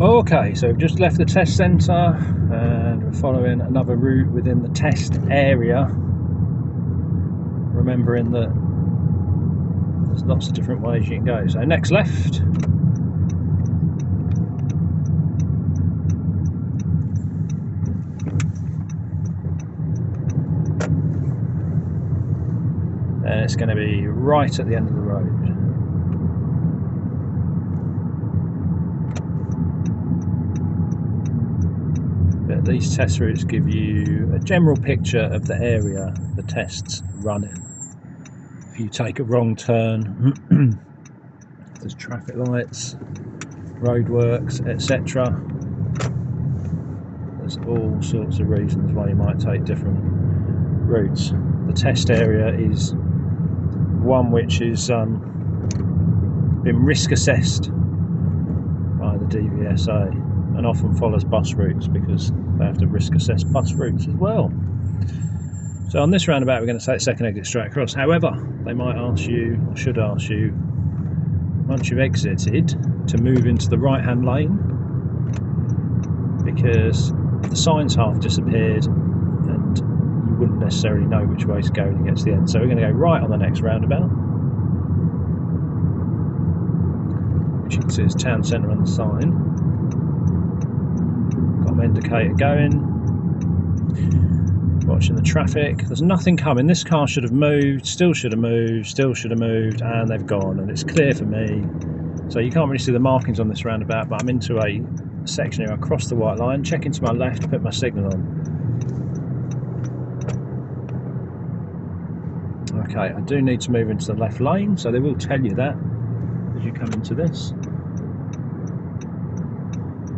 Okay, so we've just left the test centre and we're following another route within the test area, remembering that there's lots of different ways you can go. So next left, and it's going to be right at the end of the road. But these test routes give you a general picture of the area the tests run in. If you take a wrong turn, there's traffic lights, roadworks, etc. There's all sorts of reasons why you might take different routes. The test area is one which has been risk assessed by the DVSA and often follows bus routes because they have to risk assess bus routes as well. So on this roundabout we're going to take the second exit straight across. However, they might ask you, or should ask you, once you've exited, to move into the right hand lane because the sign's half disappeared and you wouldn't necessarily know which way to go when you get to the end. So we're going to go right on the next roundabout, which you can see is Town Centre on the sign. Got my indicator going, watching the traffic. There's nothing coming. This car should have moved, still should have moved, still should have moved, and they've gone, and it's clear for me. So you can't really see the markings on this roundabout, but I'm into a section here. I cross the white line, checking to my left, put my signal on. Okay, I do need to move into the left lane, so they will tell you that as you come into this.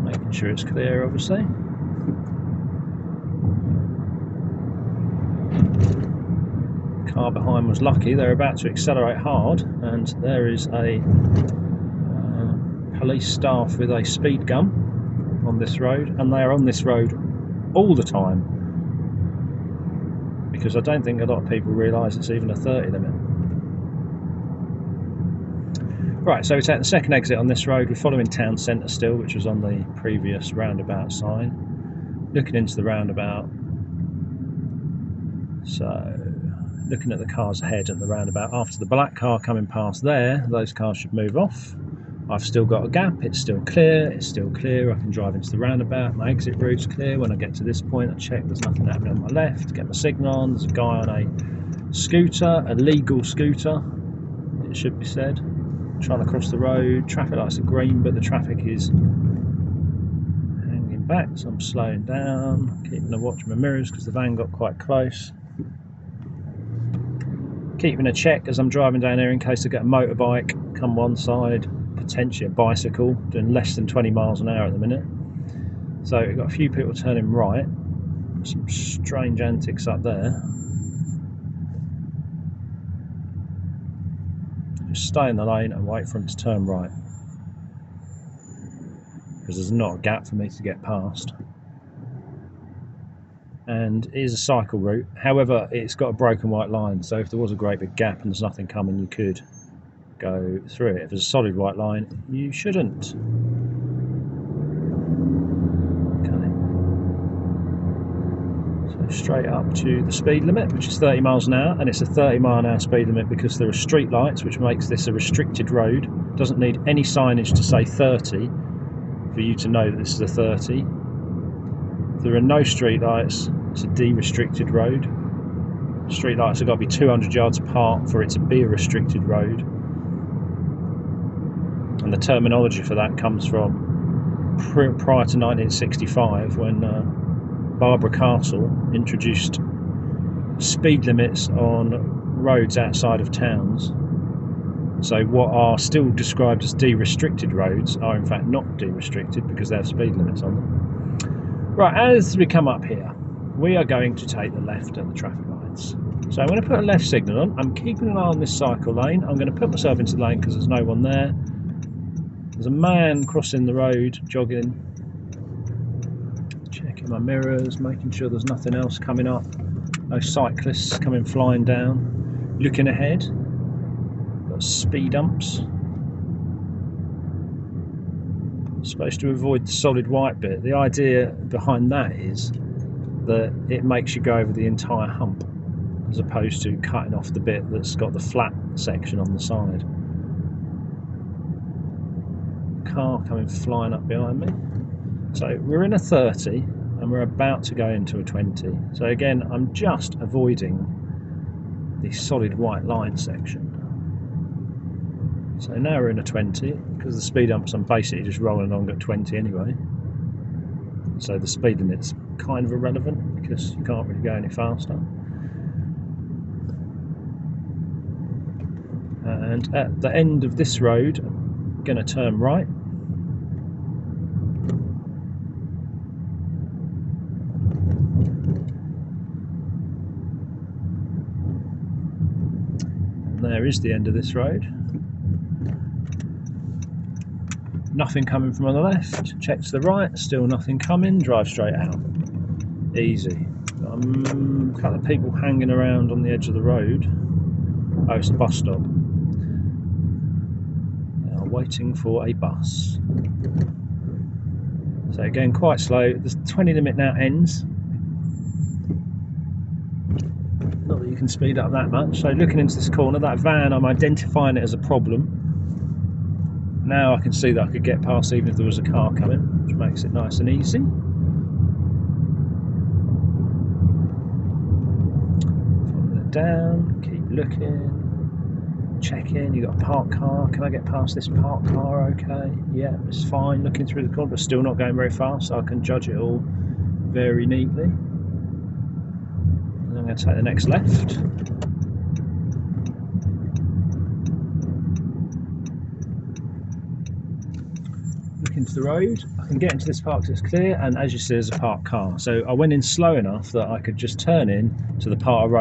Making sure it's clear, obviously. Car behind was lucky. They're about to accelerate hard, and there is a police staff with a speed gun on this road, and they are on this road all the time because I don't think a lot of people realise it's even a 30 limit. Right, so we're taking the second exit on this road. We're following Town Centre still, which was on the previous roundabout sign. Looking into the roundabout, so looking at the cars ahead at the roundabout. After the black car coming past there, those cars should move off. I've still got a gap, it's still clear, it's still clear. I can drive into the roundabout, my exit route's clear. When I get to this point, I check there's nothing happening on my left, get my signal on. There's a guy on a scooter, a legal scooter, it should be said, trying to cross the road. Traffic lights are green, but the traffic is hanging back, so I'm slowing down, keeping a watch on my mirrors because the van got quite close. Keeping a check as I'm driving down here in case I get a motorbike come one side, potentially a bicycle doing less than 20 miles an hour at the minute. So we've got a few people turning right, some strange antics up there. Just stay in the lane and wait for them to turn right because there's not a gap for me to get past. And it is a cycle route, however it's got a broken white line, so if there was a great big gap and there's nothing coming, you could go through it. If there's a solid white line, you shouldn't. Okay, so straight up to the speed limit, which is 30 miles an hour, and it's a 30 mile an hour speed limit because there are street lights, which makes this a restricted road. It doesn't need any signage to say 30 for you to know that this is a 30. There are no street lights, it's a de-restricted road. Street lights have got to be 200 yards apart for it to be a restricted road. And the terminology for that comes from prior to 1965 when Barbara Castle introduced speed limits on roads outside of towns. So what are still described as de-restricted roads are in fact not de-restricted because they have speed limits on them. Right, as we come up here, we are going to take the left at the traffic lights. So I'm going to put a left signal on. I'm keeping an eye on this cycle lane. I'm going to put myself into the lane because there's no one there. There's a man crossing the road, jogging. Checking my mirrors, making sure there's nothing else coming up. No cyclists coming flying down. Looking ahead, got speed humps. supposed to avoid the solid white bit. The idea behind that is that it makes you go over the entire hump as opposed to cutting off the bit that's got the flat section on the side. Car coming flying up behind me. So we're in a 30 and we're about to go into a 20. So again, I'm just avoiding the solid white line section. So now we're in a 20, because the speed humps I'm basically just rolling along at 20 anyway. So the speed limit's kind of irrelevant because you can't really go any faster. And at the end of this road, I'm going to turn right. And there is the end of this road. Nothing coming from on the left, check to the right, still nothing coming, drive straight out. Easy. A couple of people hanging around on the edge of the road. Oh, it's a bus stop. They are waiting for a bus. So going quite slow, the 20 limit now ends. Not that you can speed up that much. So looking into this corner, that van, I'm identifying it as a problem. Now I can see that I could get past even if there was a car coming, which makes it nice and easy. Follow it down, keep looking, checking. You got a parked car. Can I get past this parked car? Okay, yeah, it's fine. Looking through the corner, but still not going very fast, so I can judge it all very neatly. And I'm going to take the next left. Into the road, I can get into this park so it's clear, and as you see, there's a parked car. So I went in slow enough that I could just turn in to the part of the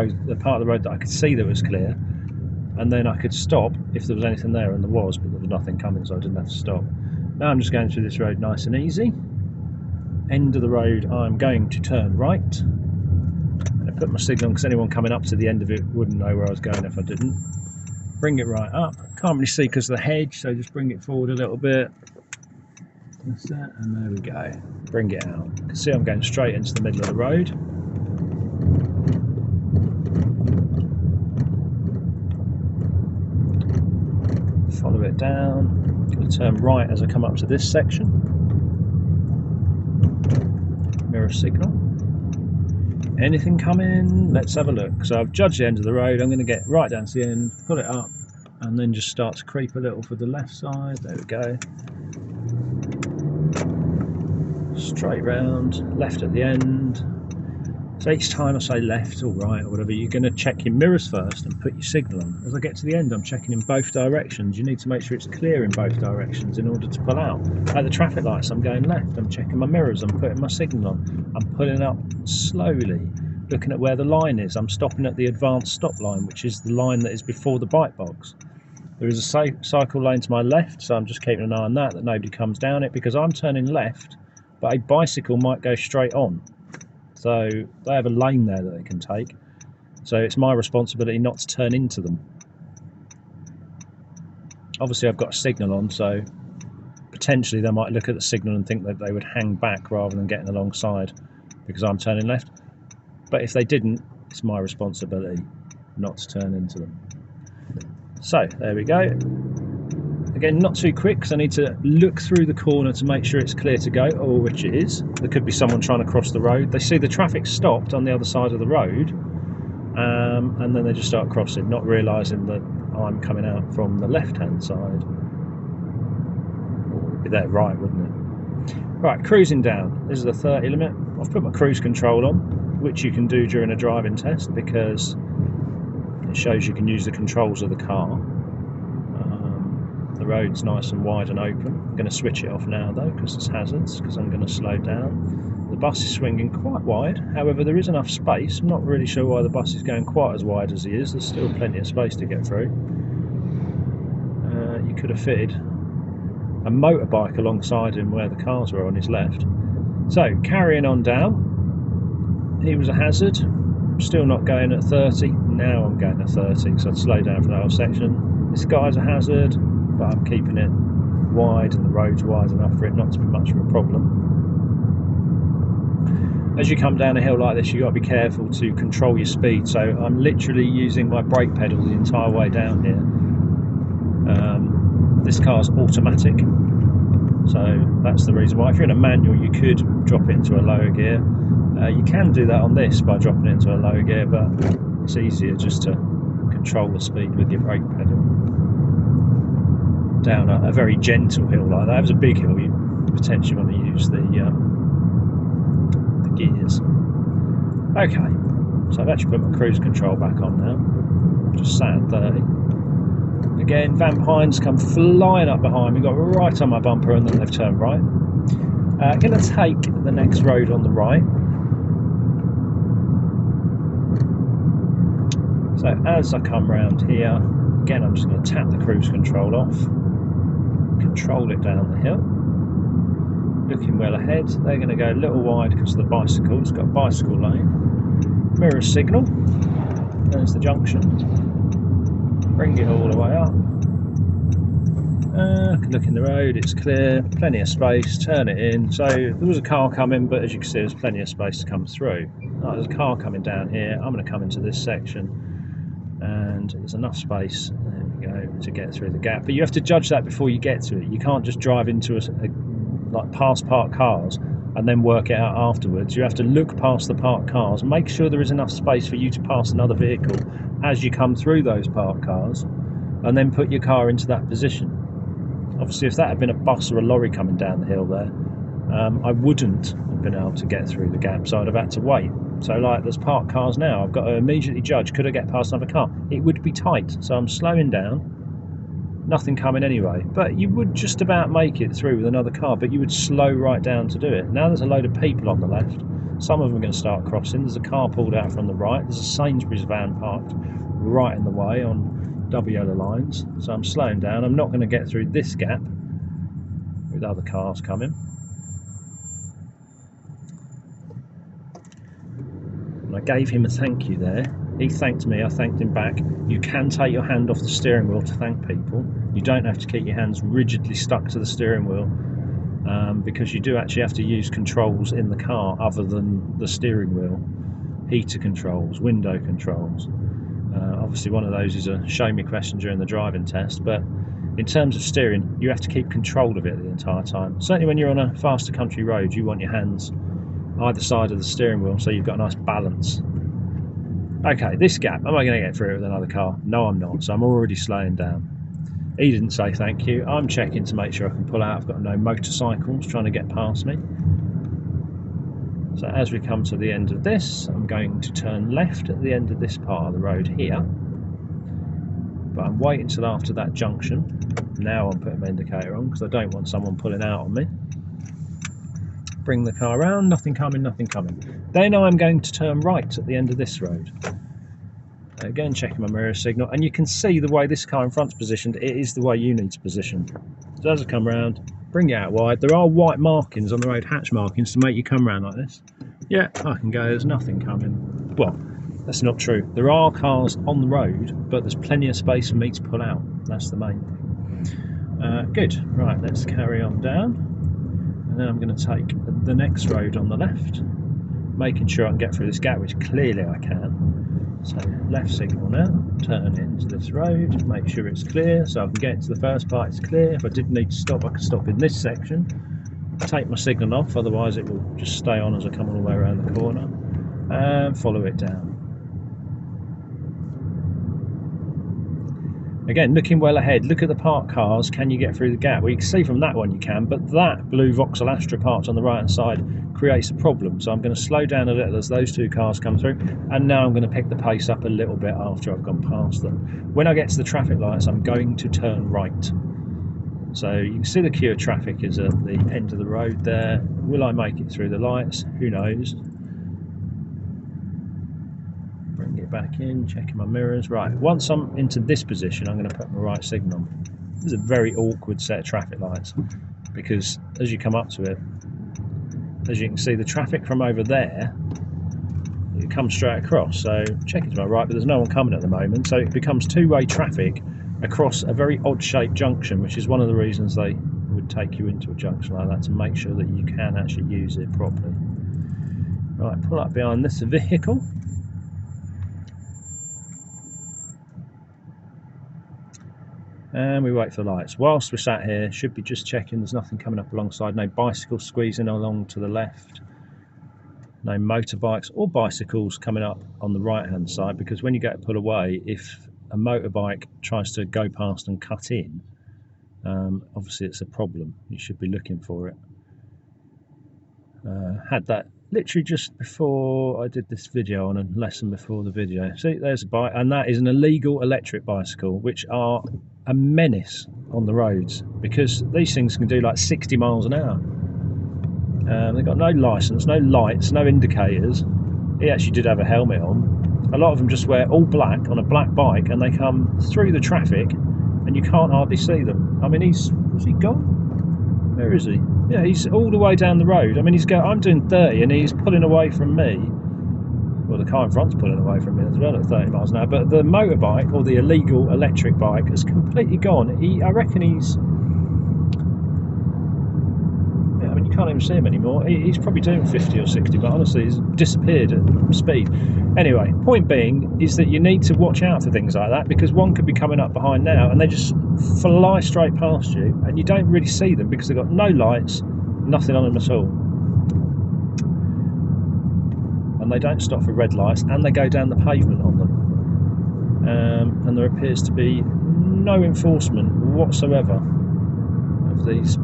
road that I could see that was clear, and then I could stop if there was anything there, and there was, but there was nothing coming, so I didn't have to stop. Now I'm just going through this road nice and easy. End of the road, I'm going to turn right. And I put my signal on because anyone coming up to the end of it wouldn't know where I was going if I didn't. Bring it right up. Can't really see because of the hedge, so just bring it forward a little bit. That's that, and there we go. Bring it out. You can see I'm going straight into the middle of the road. Follow it down. I'm going to turn right as I come up to this section. Mirror signal. Anything coming? Let's have a look. So I've judged the end of the road. I'm going to get right down to the end, pull it up, and then just start to creep a little for the left side. There we go. Straight round, left at the end. So each time I say left or right or whatever, you're going to check your mirrors first and put your signal on. As I get to the end, I'm checking in both directions. You need to make sure it's clear in both directions in order to pull out. At the traffic lights, I'm going left. I'm checking my mirrors. I'm putting my signal on. I'm pulling up slowly, looking at where the line is. I'm stopping at the advanced stop line, which is the line that is before the bike box. There is a cycle lane to my left, so I'm just keeping an eye on that nobody comes down it, because I'm turning left, but a bicycle might go straight on. So they have a lane there that they can take. So it's my responsibility not to turn into them. Obviously I've got a signal on, so potentially they might look at the signal and think that they would hang back rather than getting alongside because I'm turning left. But if they didn't, it's my responsibility not to turn into them. So there we go. Again, not too quick because I need to look through the corner to make sure it's clear to go, or which it is. There could be someone trying to cross the road. They see the traffic stopped on the other side of the road, and then they just start crossing, not realising that I'm coming out from the left-hand side. Or it'd be there right, wouldn't it? Right, cruising down. This is the 30 limit. I've put my cruise control on, which you can do during a driving test because it shows you can use the controls of the car. The road's nice and wide and open. I'm going to switch it off now though because it's hazards, because I'm going to slow down. The bus is swinging quite wide, however there is enough space. I'm not really sure why the bus is going quite as wide as he is. There's still plenty of space to get through. You could have fitted a motorbike alongside him where the cars were on his left. So carrying on down, he was a hazard. Still not going at 30. Now I'm going at 30 because I'd slow down for that whole section. This guy's a hazard, but I'm keeping it wide and the road's wide enough for it not to be much of a problem. As you come down a hill like this, you've got to be careful to control your speed. So I'm literally using my brake pedal the entire way down here. This car's automatic, so that's the reason why. If you're in a manual, you could drop it into a lower gear. You can do that on this by dropping it into a lower gear, but it's easier just to control the speed with your brake pedal. Down a very gentle hill like that. If it's a big hill, you potentially want to use the gears. Okay, so I've actually put my cruise control back on now. Just sat at 30. Again, van behinds come flying up behind me, got right on my bumper, and then they've turned right. Going to take the next road on the right. So as I come round here, again I'm just going to tap the cruise control off, control it down the hill, looking well ahead. They're going to go a little wide because of the bicycle, it's got a bicycle lane. Mirror signal, there's the junction, bring it all the way up, look in the road, it's clear, plenty of space, turn it in. So there was a car coming, but as you can see there's plenty of space to come through. Right, there's a car coming down here, I'm going to come into this section, and there's enough space, there we go, to get through the gap. But you have to judge that before you get to it. You can't just drive into like past parked cars and then work it out afterwards. You have to look past the parked cars, make sure there is enough space for you to pass another vehicle as you come through those parked cars, and then put your car into that position. Obviously if that had been a bus or a lorry coming down the hill there, I wouldn't have been able to get through the gap, so I'd have had to wait. So like there's parked cars now, I've got to immediately judge, could I get past another car? It would be tight, so I'm slowing down, nothing coming anyway. But you would just about make it through with another car, but you would slow right down to do it. Now there's a load of people on the left, some of them are going to start crossing. There's a car pulled out from the right, there's a Sainsbury's van parked right in the way on double yellow lines, so I'm slowing down. I'm not going to get through this gap with other cars coming. I gave him a thank you there. He thanked me, I thanked him back. You can take your hand off the steering wheel to thank people. You don't have to keep your hands rigidly stuck to the steering wheel, because you do actually have to use controls in the car other than the steering wheel. Heater controls, window controls. Obviously one of those is a show me question during the driving test, but in terms of steering, you have to keep control of it the entire time. Certainly when you're on a faster country road, you want your hands either side of the steering wheel so you've got a nice balance. Okay, this gap, am I going to get through it with another car? No, I'm not, so I'm already slowing down. He didn't say thank you. I'm checking to make sure I can pull out. I've got no motorcycles trying to get past me. So as we come to the end of this, I'm going to turn left at the end of this part of the road here. But I'm waiting till after that junction. Now I'm putting my indicator on because I don't want someone pulling out on me. Bring the car around, nothing coming, nothing coming. Then I'm going to turn right at the end of this road. Again, checking my mirror signal, and you can see the way this car in front's positioned, it is the way you need to position. So as I come round, bring it out wide. There are white markings on the road, hatch markings, to make you come round like this. Yeah, I can go, there's nothing coming. Well, that's not true. There are cars on the road, but there's plenty of space for me to pull out. That's the main thing. Good, right, let's carry on down. And then I'm going to take the next road on the left, making sure I can get through this gap, which clearly I can. So left signal now, turn into this road, make sure it's clear so I can get into the first part, it's clear. If I did need to stop, I could stop in this section. Take my signal off, otherwise it will just stay on as I come all the way around the corner, and follow it down. Again, looking well ahead, look at the parked cars, can you get through the gap? Well, you can see from that one you can, but that blue Vauxhall Astra parked on the right hand side creates a problem. So I'm going to slow down a little as those two cars come through, and now I'm going to pick the pace up a little bit after I've gone past them. When I get to the traffic lights, I'm going to turn right. So you can see the queue of traffic is at the end of the road there. Will I make it through the lights? Who knows? Bring it back in, checking my mirrors. Right, once I'm into this position, I'm going to put my right signal on. This is a very awkward set of traffic lights because as you come up to it, as you can see, the traffic from over there, it comes straight across. So checking to my right, but there's no one coming at the moment, so it becomes two-way traffic across a very odd shaped junction, which is one of the reasons they take you into a junction like that to make sure that you can actually use it properly. Right, pull up behind this vehicle. And we wait for lights. Whilst we're sat here, should be just checking there's nothing coming up alongside, no bicycles squeezing along to the left, no motorbikes or bicycles coming up on the right hand side, because when you go to pull away, if a motorbike tries to go past and cut in, obviously it's a problem. You should be looking for it. Had that literally just before I did this video, on a lesson before the video. See, there's a bike, and that is an illegal electric bicycle, which are a menace on the roads because these things can do like 60 miles an hour. They've got no license, no lights, no indicators. He actually did have a helmet on. A lot of them just wear all black on a black bike, and they come through the traffic and you can't hardly see them. I mean, is he gone? Where is he? Yeah, he's all the way down the road. I mean, I'm doing 30 and he's pulling away from me. Well, the car in front's pulling away from me as well at 30 miles an hour. But the motorbike, or the illegal electric bike, has completely gone. I reckon he's... I mean, you can't even see him anymore. He's probably doing 50 or 60, but honestly, he's disappeared at speed. Anyway, point being is that you need to watch out for things like that, because one could be coming up behind now and they just fly straight past you, and you don't really see them because they've got no lights, nothing on them at all. And they don't stop for red lights, and they go down the pavement on them. And there appears to be no enforcement whatsoever of these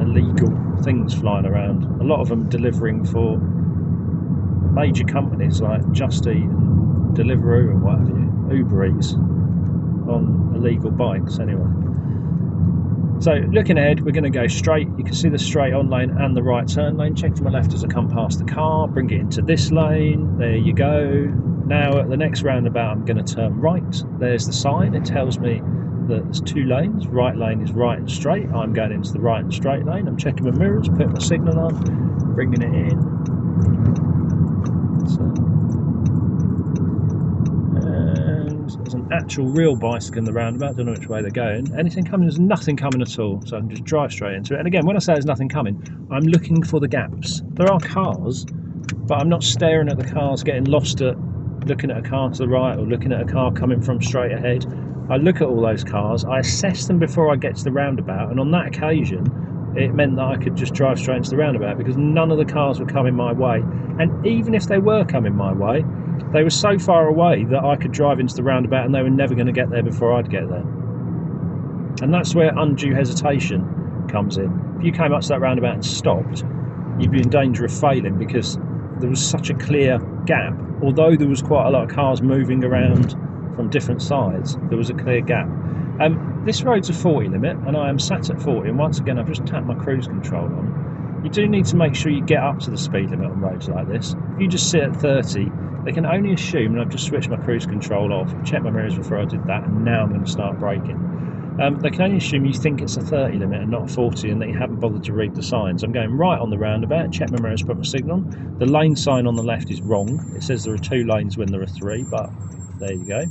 illegal things flying around. A lot of them delivering for major companies like Just Eat and Deliveroo and what have you, Uber Eats, on illegal bikes anyway. So looking ahead, we're going to go straight. You can see the straight on lane and the right turn lane. Check to my left as I come past the car, bring it into this lane. There you go. Now at the next roundabout, I'm going to turn right. There's the sign. It tells me that there's two lanes. Right lane is right and straight. I'm going into the right and straight lane. I'm checking my mirrors, putting my signal on, bringing it in. And there's an actual real bicycle in the roundabout. Don't know which way they're going. Anything coming? There's nothing coming at all, so I can just drive straight into it. And again, when I say there's nothing coming, I'm looking for the gaps. There are cars, but I'm not staring at the cars, getting lost at looking at a car to the right or looking at a car coming from straight ahead. I look at all those cars, I assess them before I get to the roundabout, and on that occasion it meant that I could just drive straight into the roundabout because none of the cars were coming my way. And even if they were coming my way, they were so far away that I could drive into the roundabout and they were never going to get there before I'd get there. And that's where undue hesitation comes in. If you came up to that roundabout and stopped, you'd be in danger of failing because there was such a clear gap. Although there was quite a lot of cars moving around from different sides, there was a clear gap. This road's a 40 limit and I am sat at 40, and once again I've just tapped my cruise control on. You do need to make sure you get up to the speed limit on roads like this. If you just sit at 30, they can only assume, and I've just switched my cruise control off, checked my mirrors before I did that, and now I'm going to start braking. They can only assume you think it's a 30 limit and not 40, and that you haven't bothered to read the signs. I'm going right on the roundabout, check my mirrors, put my signal on. The lane sign on the left is wrong. It says there are 2 lanes when there are 3, but there you go.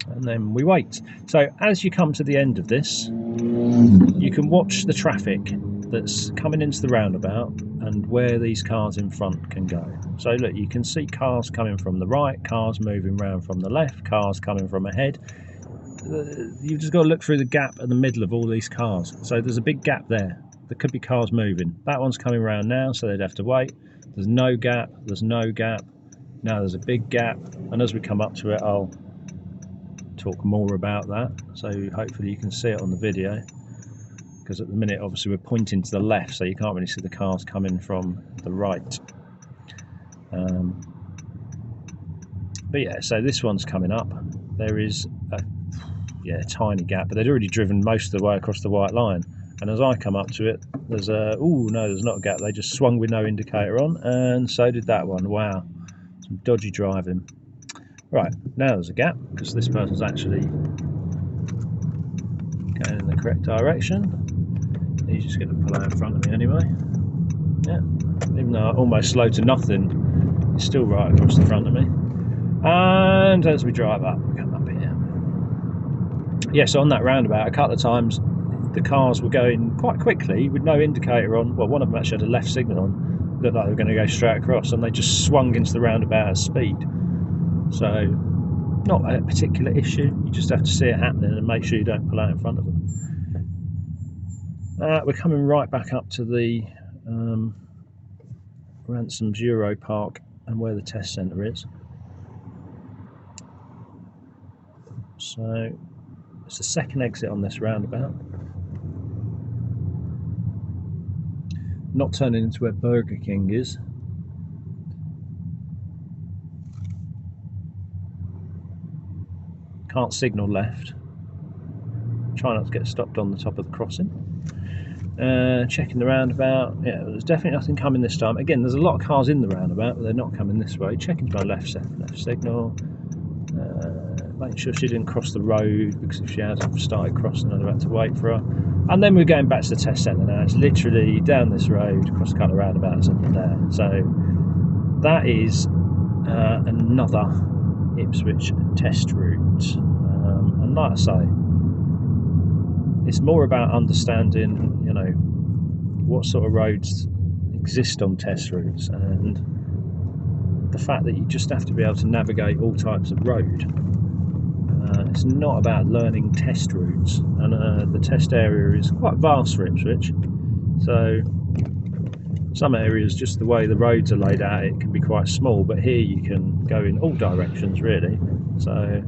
And then we wait. So as you come to the end of this, you can watch the traffic that's coming into the roundabout and where these cars in front can go. So look, you can see cars coming from the right, cars moving round from the left, cars coming from ahead. You've just got to look through the gap in the middle of all these cars. So there's a big gap there. There could be cars moving. That one's coming around now, so they'd have to wait. There's no gap, there's no gap. Now there's a big gap, and as we come up to it, I'll talk more about that, so hopefully you can see it on the video, because at the minute obviously we're pointing to the left, so you can't really see the cars coming from the right. But yeah, so this one's coming up. There is a tiny gap, but they'd already driven most of the way across the white line, and as I come up to it, there's a no, there's not a gap. They just swung with no indicator on, and so did that one. Wow, some dodgy driving. Right, now there's a gap because this person's actually going in the correct direction. He's just going to pull out in front of me anyway. Yeah, even though I almost slowed to nothing, he's still right across the front of me. And as we drive up, we come up here. yes, on that roundabout, a couple of times the cars were going quite quickly with no indicator on. Well, one of them actually had a left signal on, looked like they were going to go straight across, and they just swung into the roundabout at speed. So, not a particular issue. You just have to see it happening and make sure you don't pull out in front of them. We're coming right back up to the Ransom's Euro Park and where the test centre is. So it's the second exit on this roundabout. Not turning into where Burger King is. Can't signal left. Try not to get stopped on the top of the crossing. Checking the roundabout. Yeah, there's definitely nothing coming this time. Again, there's a lot of cars in the roundabout, but they're not coming this way. Checking my left signal. Making sure she didn't cross the road, because if she had, I've started crossing, I'd have had to wait for her. And then we're going back to the test centre now. It's literally down this road, across a couple of roundabouts up there. So that is another Ipswich test route. And like I say, it's more about understanding, you know, what sort of roads exist on test routes, and the fact that you just have to be able to navigate all types of road. It's not about learning test routes, and the test area is quite vast for Ipswich. So some areas, just the way the roads are laid out, it can be quite small, but here you can go in all directions really. So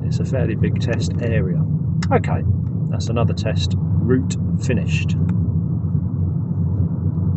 it's a fairly big test area. Okay, that's another test route finished.